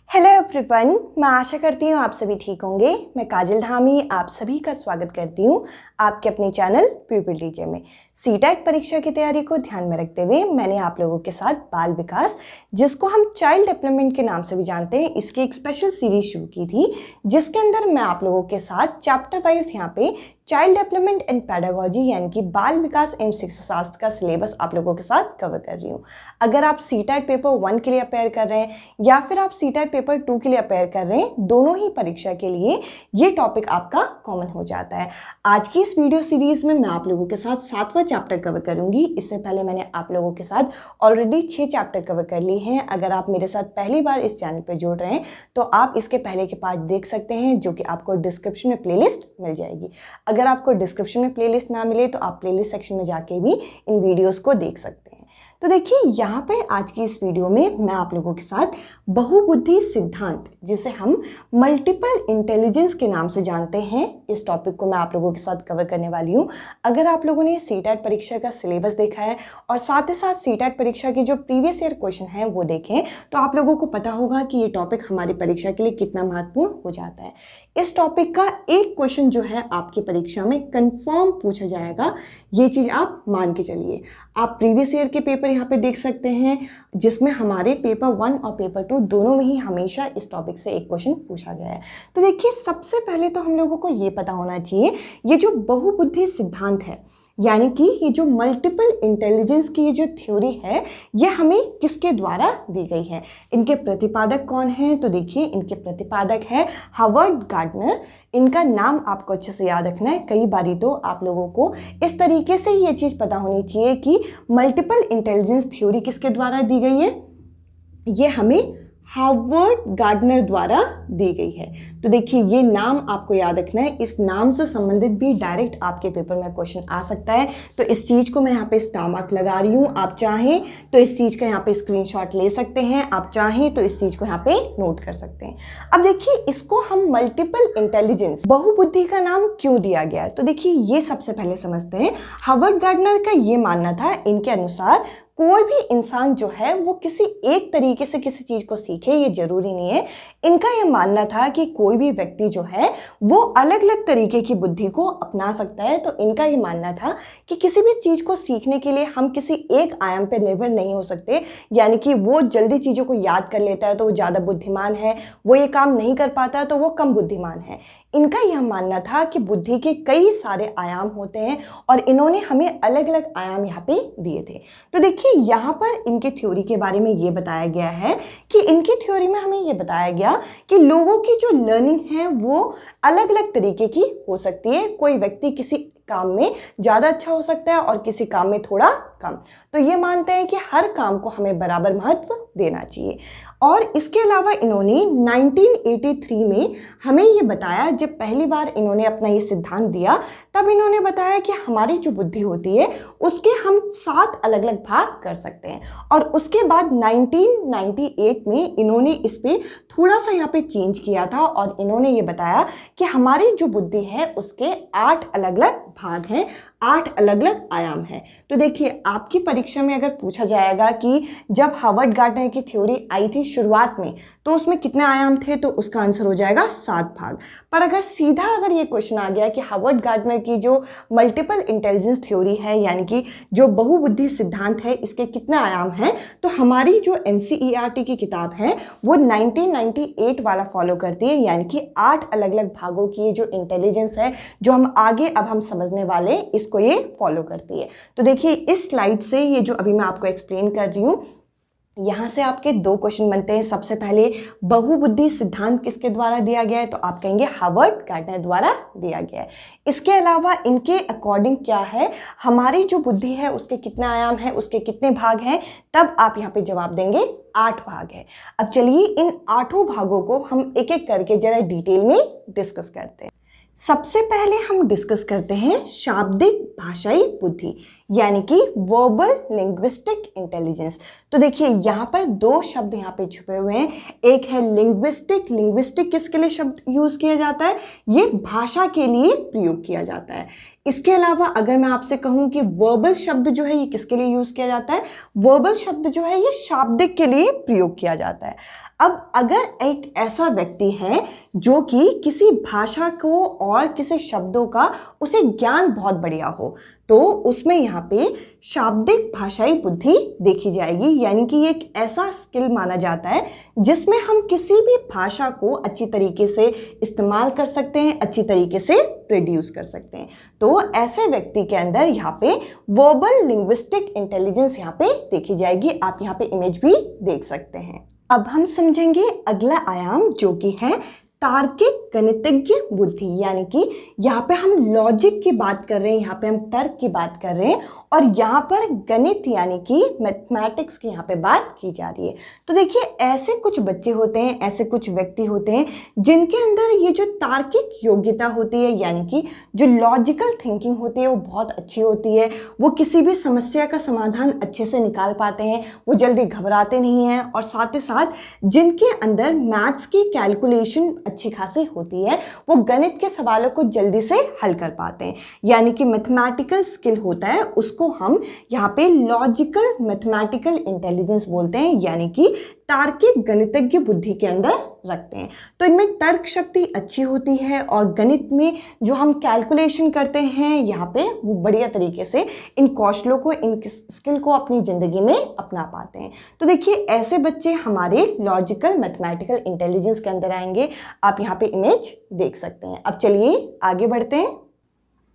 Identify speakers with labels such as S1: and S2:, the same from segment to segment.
S1: Hello everyone, मैं आशा करती हूँ आप सभी ठीक होंगे। मैं काजल धामी आप सभी का स्वागत करती हूँ आपके अपने चैनल प्यूपिल टीचर में। सीटेट परीक्षा की तैयारी को ध्यान में रखते हुए मैंने आप लोगों के साथ बाल विकास, जिसको हम चाइल्ड डेवलपमेंट के नाम से भी जानते हैं, इसकी एक स्पेशल सीरीज शुरू की थी, जिसके अंदर मैं आप लोगों के साथ चैप्टर वाइज यहाँ पे चाइल्ड डेवलपमेंट एंड पेडागोजी यानी कि बाल विकास एवं शिक्षा शास्त्र का सिलेबस आप लोगों के साथ कवर कर रही हूँ। अगर आप सीटेट पेपर 1 के लिए अपेयर कर रहे हैं या फिर आप सीटेट पेपर 2 के लिए अपेयर कर रहे हैं, दोनों ही परीक्षा के लिए ये टॉपिक आपका कॉमन हो जाता है। आज की इस वीडियो सीरीज में मैं आप लोगों के साथ 7वां चैप्टर कवर करूंगी। इससे पहले मैंने आप लोगों के साथ ऑलरेडी 6 चैप्टर कवर कर लिए हैं। अगर आप मेरे साथ पहली बार इस चैनल पर जुड़ रहे हैं तो आप इसके पहले के पार्ट देख सकते हैं, जो कि आपको डिस्क्रिप्शन में प्लेलिस्ट मिल जाएगी। अगर आपको डिस्क्रिप्शन में प्लेलिस्ट ना मिले तो आप प्लेलिस्ट सेक्शन में जाके भी इन वीडियोस को देख सकते हैं। तो देखिए, यहाँ पे आज की इस वीडियो में मैं आप लोगों के साथ बहुबुद्धि सिद्धांत, जिसे हम मल्टीपल इंटेलिजेंस के नाम से जानते हैं, इस टॉपिक को मैं आप लोगों के साथ कवर करने वाली हूँ। अगर आप लोगों ने सीटेट परीक्षा का सिलेबस देखा है और साथ ही साथ सीटेट परीक्षा की जो प्रीवियस ईयर क्वेश्चन हैं वो देखें, तो आप लोगों को पता होगा कि ये टॉपिक हमारी परीक्षा के लिए कितना महत्वपूर्ण हो जाता है। इस टॉपिक का एक क्वेश्चन जो है आपकी परीक्षा में कंफर्म पूछा जाएगा, ये चीज़ आप मान के चलिए। आप प्रीवियस ईयर के पेपर यहाँ पे देख सकते हैं, जिसमें हमारे पेपर 1 और पेपर 2 दोनों में ही हमेशा इस टॉपिक से एक क्वेश्चन पूछा गया है। तो देखिए, सबसे पहले तो हम लोगों को ये पता होना चाहिए, ये जो बहुबुद्धि सिद्धांत है, यानी कि ये जो मल्टीपल इंटेलिजेंस की ये जो थ्योरी है, ये हमें किसके द्वारा दी गई है, इनके प्रतिपादक कौन हैं? तो देखिए, इनके प्रतिपादक है हावर्ड गार्डनर। इनका नाम आपको अच्छे से याद रखना है। कई बारी तो आप लोगों को इस तरीके से ये चीज़ पता होनी चाहिए कि मल्टीपल इंटेलिजेंस थ्योरी किसके द्वारा दी गई है, ये हमें हावर्ड गार्डनर द्वारा दी गई है। तो देखिए, ये नाम आपको याद रखना है। इस नाम से संबंधित भी डायरेक्ट आपके पेपर में क्वेश्चन आ सकता है। तो इस चीज़ को मैं यहाँ पे स्टार मार्क लगा रही हूँ। आप चाहें तो इस चीज़ का यहाँ पे स्क्रीनशॉट ले सकते हैं, आप चाहें तो इस चीज़ को यहाँ पे नोट कर सकते हैं। अब देखिए, इसको हम मल्टीपल इंटेलिजेंस बहुबुद्धि का नाम क्यों दिया गया है, तो देखिए ये सबसे पहले समझते हैं। हावर्ड गार्डनर का ये मानना था, इनके अनुसार कोई भी इंसान जो है वो किसी एक तरीके से किसी चीज़ को सीखे, ये जरूरी नहीं है। इनका ये मानना था कि कोई भी व्यक्ति जो है वो अलग अलग तरीके की बुद्धि को अपना सकता है। तो इनका ये मानना था कि किसी भी चीज़ को सीखने के लिए हम किसी एक आयाम पर निर्भर नहीं हो सकते, यानी कि वो जल्दी चीज़ों को याद कर लेता है तो वो ज़्यादा बुद्धिमान है, वो ये काम नहीं कर पाता तो वो कम बुद्धिमान है। इनका यह मानना था कि बुद्धि के कई सारे आयाम होते हैं और इन्होंने हमें अलग अलग आयाम यहाँ पे दिए थे। तो देखिए, यहाँ पर इनके थ्योरी के बारे में ये बताया गया है कि इनकी थ्योरी में हमें ये बताया गया कि लोगों की जो लर्निंग है वो अलग अलग तरीके की हो सकती है। कोई व्यक्ति किसी काम में ज़्यादा अच्छा हो सकता है और किसी काम में थोड़ा कम। तो ये मानते हैं कि हर काम को हमें बराबर महत्व देना चाहिए। और इसके अलावा इन्होंने 1983 में हमें ये बताया, जब पहली बार इन्होंने अपना ये सिद्धांत दिया, तब इन्होंने बताया कि हमारी जो बुद्धि होती है उसके हम 7 अलग अलग भाग कर सकते हैं। और उसके बाद 1998 में इन्होंने इस पर थोड़ा सा यहाँ पे चेंज किया था और इन्होंने ये बताया कि हमारी जो बुद्धि है उसके 8 अलग अलग भाग हैं, 8 अलग अलग आयाम हैं। तो देखिए, आपकी परीक्षा में अगर पूछा जाएगा कि जब हावर्ड गार्डनर की थ्योरी आई थी शुरुआत में तो उसमें कितने आयाम थे, तो उसका आंसर हो जाएगा 7 भाग। पर अगर सीधा अगर ये क्वेश्चन आ गया कि हावर्ड गार्डनर की जो मल्टीपल इंटेलिजेंस थ्योरी है, यानी कि जो बहुबुद्धि सिद्धांत है, इसके कितने आयाम हैं, तो हमारी जो NCERT की किताब है वो 1998 वाला फॉलो करती है, यानी कि 8 अलग अलग भागों की ये जो इंटेलिजेंस है, जो हम आगे अब हम समझने वाले, इसको ये फॉलो करती है। तो देखिए, इस स्लाइड से ये जो अभी मैं आपको एक्सप्लेन कर रही हूँ, यहाँ से आपके 2 क्वेश्चन बनते हैं। सबसे पहले, बहुबुद्धि सिद्धांत किसके द्वारा दिया गया है, तो आप कहेंगे हावर्ड गार्डनर द्वारा दिया गया है। इसके अलावा इनके अकॉर्डिंग क्या है, हमारी जो बुद्धि है उसके कितने आयाम हैं, उसके कितने भाग हैं, तब आप यहाँ पे जवाब देंगे 8 भाग है। अब चलिए, इन 8 भागों को हम एक एक करके जरा डिटेल में डिस्कस करते हैं। सबसे पहले हम डिस्कस करते हैं शाब्दिक भाषाई बुद्धि, यानी कि वर्बल लिंग्विस्टिक इंटेलिजेंस। तो देखिए, यहाँ पर 2 शब्द यहाँ पे छुपे हुए हैं। एक है लिंग्विस्टिक। लिंग्विस्टिक किसके लिए शब्द यूज किया जाता है, ये भाषा के लिए प्रयोग किया जाता है। इसके अलावा अगर मैं आपसे कहूं कि वर्बल शब्द जो है ये किसके लिए यूज किया जाता है, वर्बल शब्द जो है ये शाब्दिक के लिए प्रयोग किया जाता है। अब अगर एक ऐसा व्यक्ति है जो कि किसी भाषा को और किसी शब्दों का उसे ज्ञान बहुत बढ़िया हो, तो उसमें यहाँ पे शाब्दिक भाषाई बुद्धि देखी जाएगी, यानी कि ये एक ऐसा स्किल माना जाता है जिसमें हम किसी भी भाषा को अच्छी तरीके से इस्तेमाल कर सकते हैं, अच्छी तरीके से प्रोड्यूस कर सकते हैं। तो ऐसे व्यक्ति के अंदर यहाँ पे वर्बल लिंग्विस्टिक इंटेलिजेंस यहाँ पे देखी जाएगी। आप यहाँ पे इमेज भी देख सकते हैं। अब हम समझेंगे अगला आयाम जो कि है तार्किक गणितज्ञ बुद्धि, यानी कि यहाँ पे हम लॉजिक की बात कर रहे हैं, यहाँ पे हम तर्क की बात कर रहे हैं और यहाँ पर गणित यानी कि मैथमेटिक्स की यहाँ पे बात की जा रही है। तो देखिए ऐसे कुछ बच्चे होते हैं, ऐसे कुछ व्यक्ति होते हैं जिनके अंदर ये जो तार्किक योग्यता होती है, यानी कि जो लॉजिकल थिंकिंग होती है वो बहुत अच्छी होती है। वो किसी भी समस्या का समाधान अच्छे से निकाल पाते हैं, वो जल्दी घबराते नहीं हैं और साथ ही साथ जिनके अंदर मैथ्स की कैलकुलेशन अच्छी खासी होती है, वो गणित के सवालों को जल्दी से हल कर पाते हैं, यानी कि मैथमेटिकल स्किल होता है उसको हम यहाँ पे लॉजिकल मैथमेटिकल इंटेलिजेंस बोलते हैं, यानी कि तार्किक गणितज्ञ बुद्धि के अंदर रखते हैं। तो इनमें तर्क शक्ति अच्छी होती है और गणित में जो हम कैलकुलेशन करते हैं यहाँ पे वो बढ़िया तरीके से इन कौशलों को, इन स्किल को अपनी ज़िंदगी में अपना पाते हैं। तो देखिए ऐसे बच्चे हमारे लॉजिकल मैथमेटिकल इंटेलिजेंस के अंदर आएंगे। आप यहाँ पे इमेज देख सकते हैं। अब चलिए आगे बढ़ते हैं।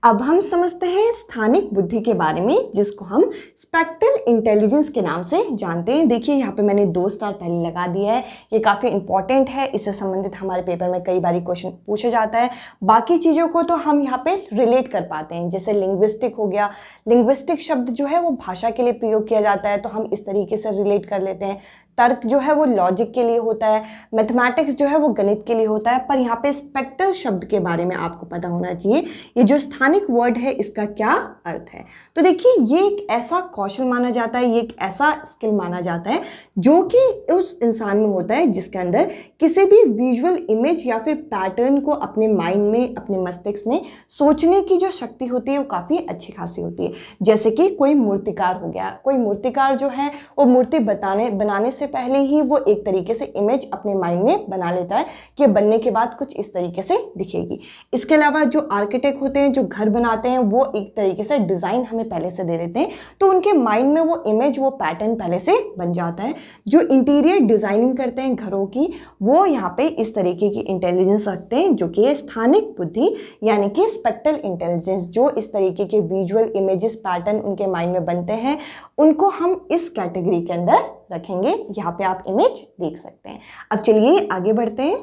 S1: अब हम समझते हैं स्थानिक बुद्धि के बारे में, जिसको हम स्पेक्ट्रल इंटेलिजेंस के नाम से जानते हैं। देखिए यहाँ पे मैंने 2 स्टार पहले लगा दिया है, ये काफ़ी इंपॉर्टेंट है, इससे संबंधित हमारे पेपर में कई बार क्वेश्चन पूछा जाता है। बाकी चीज़ों को तो हम यहाँ पे रिलेट कर पाते हैं, जैसे लिंग्विस्टिक हो गया, लिंग्विस्टिक शब्द जो है वो भाषा के लिए प्रयोग किया जाता है, तो हम इस तरीके से रिलेट कर लेते हैं। तर्क जो है वो लॉजिक के लिए होता है, मैथमेटिक्स जो है वो गणित के लिए होता है। पर यहाँ पे स्पेक्ट्रल शब्द के बारे में आपको पता होना चाहिए, ये जो स्थानिक वर्ड है इसका क्या अर्थ है। तो देखिए ये एक ऐसा कौशल माना जाता है, ये एक ऐसा स्किल माना जाता है जो कि उस इंसान में होता है जिसके अंदर किसी भी विजुअल इमेज या फिर पैटर्न को अपने माइंड में, अपने मस्तिष्क में सोचने की जो शक्ति होती है वो काफ़ी अच्छी खासी होती है। जैसे कि कोई मूर्तिकार हो गया, कोई मूर्तिकार जो है वो मूर्ति बनाने से पहले ही वो एक तरीके से इमेज अपने माइंड में बना लेता है कि बनने के बाद कुछ इस तरीके से दिखेगी। इसके अलावा जो आर्किटेक्ट होते हैं, जो घर बनाते हैं, वो एक तरीके से डिज़ाइन हमें पहले से दे देते हैं, तो उनके माइंड में वो इमेज, वो पैटर्न पहले से बन जाता है। जो इंटीरियर डिज़ाइनिंग करते हैं घरों की, वो यहाँ पे इस तरीके की इंटेलिजेंस रखते हैं जो कि स्थानिक बुद्धि यानी कि स्पेक्ट्रल इंटेलिजेंस। जो इस तरीके के विजुअल इमेजेस, पैटर्न उनके माइंड में बनते हैं, उनको हम इस कैटेगरी के अंदर रखेंगे। यहाँ पे आप इमेज देख सकते हैं। अब चलिए आगे बढ़ते हैं।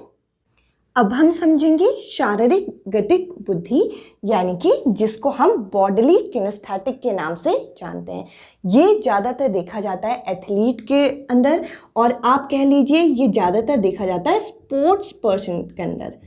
S1: अब हम समझेंगे शारीरिक गतिक बुद्धि, यानी कि जिसको हम बॉडीली किनेस्थेटिक के नाम से जानते हैं। ये ज़्यादातर देखा जाता है एथलीट के अंदर, और आप कह लीजिए ये ज़्यादातर देखा जाता है स्पोर्ट्स पर्सन के अंदर।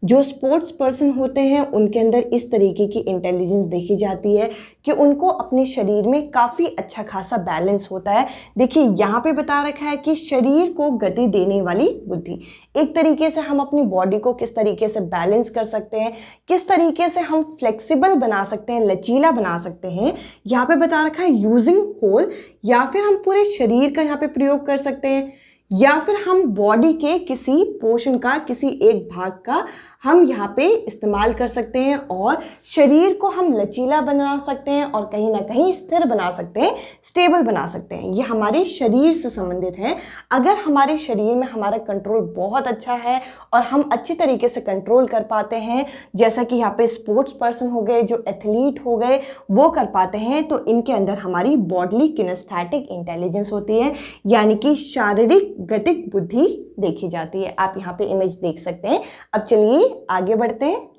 S1: जो स्पोर्ट्स पर्सन होते हैं उनके अंदर इस तरीके की इंटेलिजेंस देखी जाती है कि उनको अपने शरीर में काफ़ी अच्छा खासा बैलेंस होता है। देखिए यहाँ पे बता रखा है कि शरीर को गति देने वाली बुद्धि, एक तरीके से हम अपनी बॉडी को किस तरीके से बैलेंस कर सकते हैं, किस तरीके से हम फ्लेक्सिबल बना सकते हैं, लचीला बना सकते हैं। यहाँ पे बता रखा है यूजिंग होल, या फिर हम पूरे शरीर का यहाँ पे प्रयोग कर सकते हैं, या फिर हम बॉडी के किसी पोर्शन का, किसी एक भाग का हम यहाँ पे इस्तेमाल कर सकते हैं और शरीर को हम लचीला बना सकते हैं और कहीं ना कहीं स्थिर बना सकते हैं, स्टेबल बना सकते हैं। ये हमारे शरीर से संबंधित है। अगर हमारे शरीर में हमारा कंट्रोल बहुत अच्छा है और हम अच्छी तरीके से कंट्रोल कर पाते हैं, जैसा कि यहाँ पे स्पोर्ट्स पर्सन हो गए, जो एथलीट हो गए, वो कर पाते हैं, तो इनके अंदर हमारी बॉडीली किनेस्थेटिक इंटेलिजेंस होती है, यानी कि शारीरिक गतिक बुद्धि देखी जाती है। आप यहाँ पे इमेज देख सकते हैं। अब चलिए आगे बढ़ते हैं।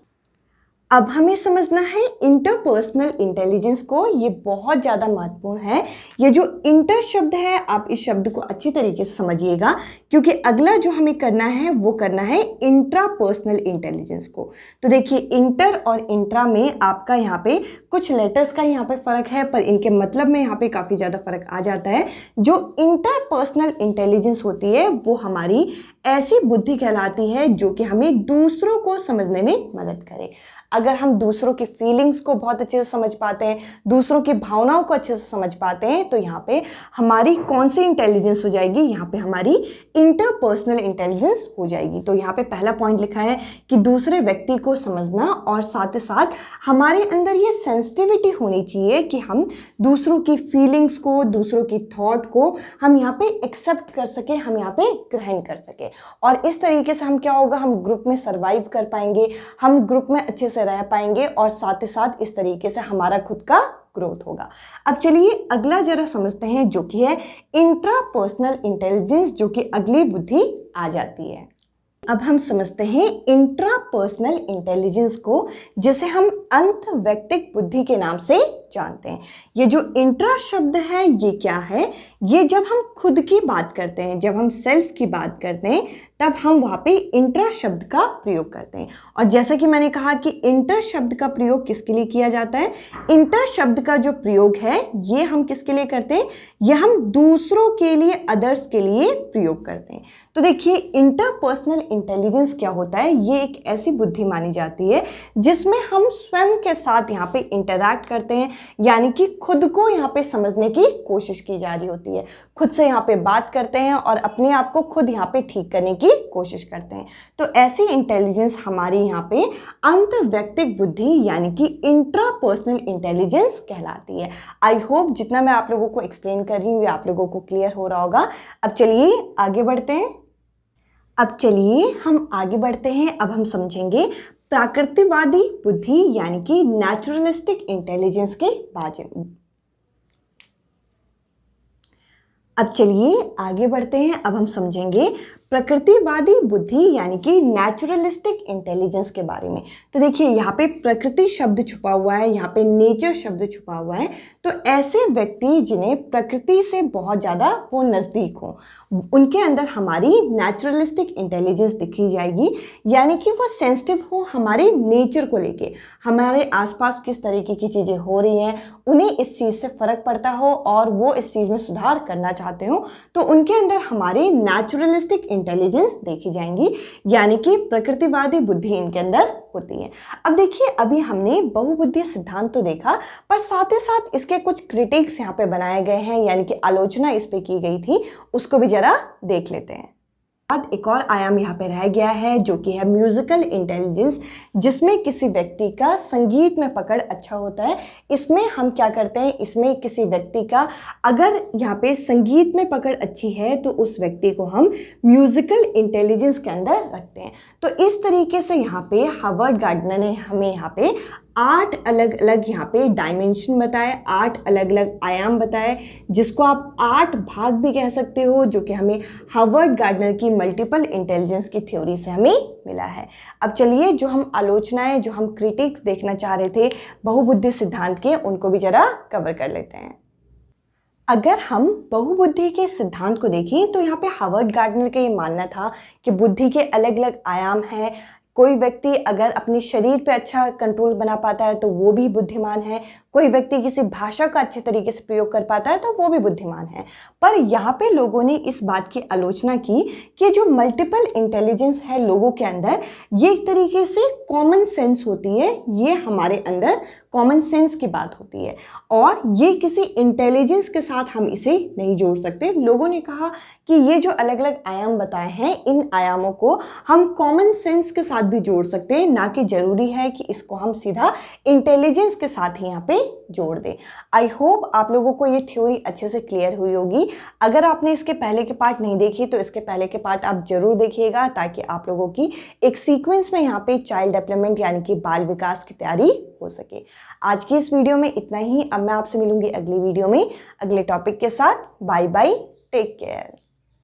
S1: अब हमें समझना है इंटरपर्सनल इंटेलिजेंस को। ये बहुत ज़्यादा महत्वपूर्ण है। ये जो इंटर शब्द है, आप इस शब्द को अच्छी तरीके से समझिएगा, क्योंकि अगला जो हमें करना है वो करना है इंट्रापर्सनल इंटेलिजेंस को। तो देखिए इंटर और इंट्रा में आपका यहाँ पे कुछ लेटर्स का यहाँ पे फ़र्क है, पर इनके मतलब में यहाँ पे काफ़ी ज़्यादा फ़र्क आ जाता है। जो इंटरपर्सनल इंटेलिजेंस होती है वो हमारी ऐसी बुद्धि कहलाती है जो कि हमें दूसरों को समझने में मदद करे। अगर हम दूसरों की फीलिंग्स को बहुत अच्छे से समझ पाते हैं, दूसरों की भावनाओं को अच्छे से समझ पाते हैं, तो यहाँ पे हमारी कौन सी इंटेलिजेंस हो जाएगी, यहाँ पे हमारी इंटरपर्सनल इंटेलिजेंस हो जाएगी। तो यहाँ पे पहला पॉइंट लिखा है कि दूसरे व्यक्ति को समझना, और साथ ही साथ हमारे अंदर ये सेंसिटिविटी होनी चाहिए कि हम दूसरों की फीलिंग्स को, दूसरों की थॉट को हम यहाँ पे एक्सेप्ट कर सके, हम यहाँ पे ग्रहण कर सके। और इस तरीके से हम क्या होगा, हम ग्रुप में सर्वाइव कर पाएंगे, हम ग्रुप में अच्छे से रह पाएंगे, और साथ ही साथ इस तरीके से हमारा खुद का ग्रोथ होगा। अब चलिए अगला जरा समझते हैं, जो कि है इंट्रापर्सनल इंटेलिजेंस, जो कि अगली बुद्धि आ जाती है। अब हम समझते हैं इंट्रापर्सनल इंटेलिजेंस को, जिसे हम अंतर्वैयक्तिक बुद्धि के नाम से जानते हैं। ये जो इंट्रा शब्द है ये क्या है, ये जब हम खुद की बात करते हैं, जब हम सेल्फ की बात करते हैं, तब हम वहाँ पे इंट्रा शब्द का प्रयोग करते हैं। और जैसा कि मैंने कहा कि इंटर शब्द का प्रयोग किसके लिए किया जाता है, इंटर शब्द का जो प्रयोग है ये हम किसके लिए करते हैं, ये हम दूसरों के लिए, अदर्स के लिए प्रयोग करते हैं। तो देखिए इंटरपर्सनल इंटेलिजेंस क्या होता है, ये एक ऐसी बुद्धि मानी जाती है जिसमें हम स्वयं के साथ यहाँ पे इंटरैक्ट करते हैं, यानी कि खुद को यहाँ पे समझने की कोशिश की जा रही होती है, खुद से यहाँ पे बात करते हैं और अपने आप को खुद यहाँ पे ठीक करने की कोशिश करते हैं। तो ऐसी इंटेलिजेंस हमारी यहाँ पे अंतर्वैयक्तिक बुद्धि यानी कि इंट्रापर्सनल इंटेलिजेंस कहलाती है। आई होप जितना मैं आप लोगों को एक्सप्लेन कर रही हूँ ये आप लोगों को क्लियर हो रहा होगा। अब चलिए आगे बढ़ते हैं। अब हम समझेंगे प्राकृतिकवादी बुद्धि यानी कि नेचुरलिस्टिक इंटेलिजेंस के बारे में। अब हम समझेंगे प्रकृतिवादी बुद्धि यानी कि नेचुरलिस्टिक इंटेलिजेंस के बारे में। तो देखिए यहाँ पे प्रकृति शब्द छुपा हुआ है, यहाँ पे नेचर शब्द छुपा हुआ है। तो ऐसे व्यक्ति जिन्हें प्रकृति से बहुत ज़्यादा वो नज़दीक हो, उनके अंदर हमारी नेचुरलिस्टिक इंटेलिजेंस दिखी जाएगी, यानी कि वो सेंसिटिव हो हमारे नेचर को लेके, हमारे आसपास किस तरीके की चीज़ें हो रही हैं, उन्हें इस चीज़ से फ़र्क पड़ता हो और वो इस चीज़ में सुधार करना चाहते हो, तो उनके अंदर हमारी नेचुरलिस्टिक इंटेलिजेंस देखी जाएंगी, यानी कि प्रकृतिवादी बुद्धि इनके अंदर होती है। अब देखिए अभी हमने बहुबुद्धि सिद्धांत तो देखा, पर साथ ही साथ इसके कुछ क्रिटिक्स यहाँ पे बनाए गए हैं, यानी कि आलोचना इस पे की गई थी, उसको भी जरा देख लेते हैं। बाद एक और आयाम यहाँ पे रह गया है जो कि है म्यूजिकल इंटेलिजेंस, जिसमें किसी व्यक्ति का संगीत में पकड़ अच्छा होता है। इसमें हम क्या करते हैं, इसमें किसी व्यक्ति का अगर यहाँ पे संगीत में पकड़ अच्छी है तो उस व्यक्ति को हम म्यूजिकल इंटेलिजेंस के अंदर रखते हैं। तो इस तरीके से यहाँ पे हार्वर्ड गार्डनर ने हमें यहाँ पे 8 अलग अलग यहाँ पे डायमेंशन बताए, 8 अलग अलग आयाम बताए, जिसको आप 8 भाग भी कह सकते हो, जो कि हमें हार्वर्ड गार्डनर की मल्टीपल इंटेलिजेंस की थ्योरी से हमें मिला है। अब चलिए जो हम आलोचनाएं, जो हम क्रिटिक्स देखना चाह रहे थे बहुबुद्धि सिद्धांत के, उनको भी जरा कवर कर लेते हैं। अगर हम बहुबुद्धि के सिद्धांत को देखें तो यहाँ पे हार्वर्ड गार्डनर का ये मानना था कि बुद्धि के अलग अलग आयाम हैं। कोई व्यक्ति अगर अपने शरीर पे अच्छा कंट्रोल बना पाता है तो वो भी बुद्धिमान है, कोई व्यक्ति किसी भाषा का अच्छे तरीके से प्रयोग कर पाता है तो वो भी बुद्धिमान है। पर यहाँ पे लोगों ने इस बात की आलोचना की कि जो मल्टीपल इंटेलिजेंस है लोगों के अंदर, ये एक तरीके से कॉमन सेंस होती है, ये हमारे अंदर कॉमन सेंस की बात होती है और ये किसी इंटेलिजेंस के साथ हम इसे नहीं जोड़ सकते। लोगों ने कहा कि ये जो अलग अलग आयाम बताए हैं, इन आयामों को हम कॉमन सेंस के साथ भी जोड़ सकते हैं, ना कि जरूरी है कि इसको हम सीधा इंटेलिजेंस के साथ ही यहाँ पे जोड़ दें। आई होप आप लोगों को ये थ्योरी अच्छे से क्लियर हुई होगी। अगर आपने इसके पहले के पार्ट नहीं देखी तो इसके पहले के पार्ट आप जरूर देखिएगा, ताकि आप लोगों की एक सीक्वेंस में यहाँ पे चाइल्ड डेवलपमेंट यानी कि बाल विकास की तैयारी हो सके। आज की इस वीडियो में इतना ही। अब मैं आपसे मिलूंगी अगली वीडियो में अगले टॉपिक के साथ। Bye bye, take care.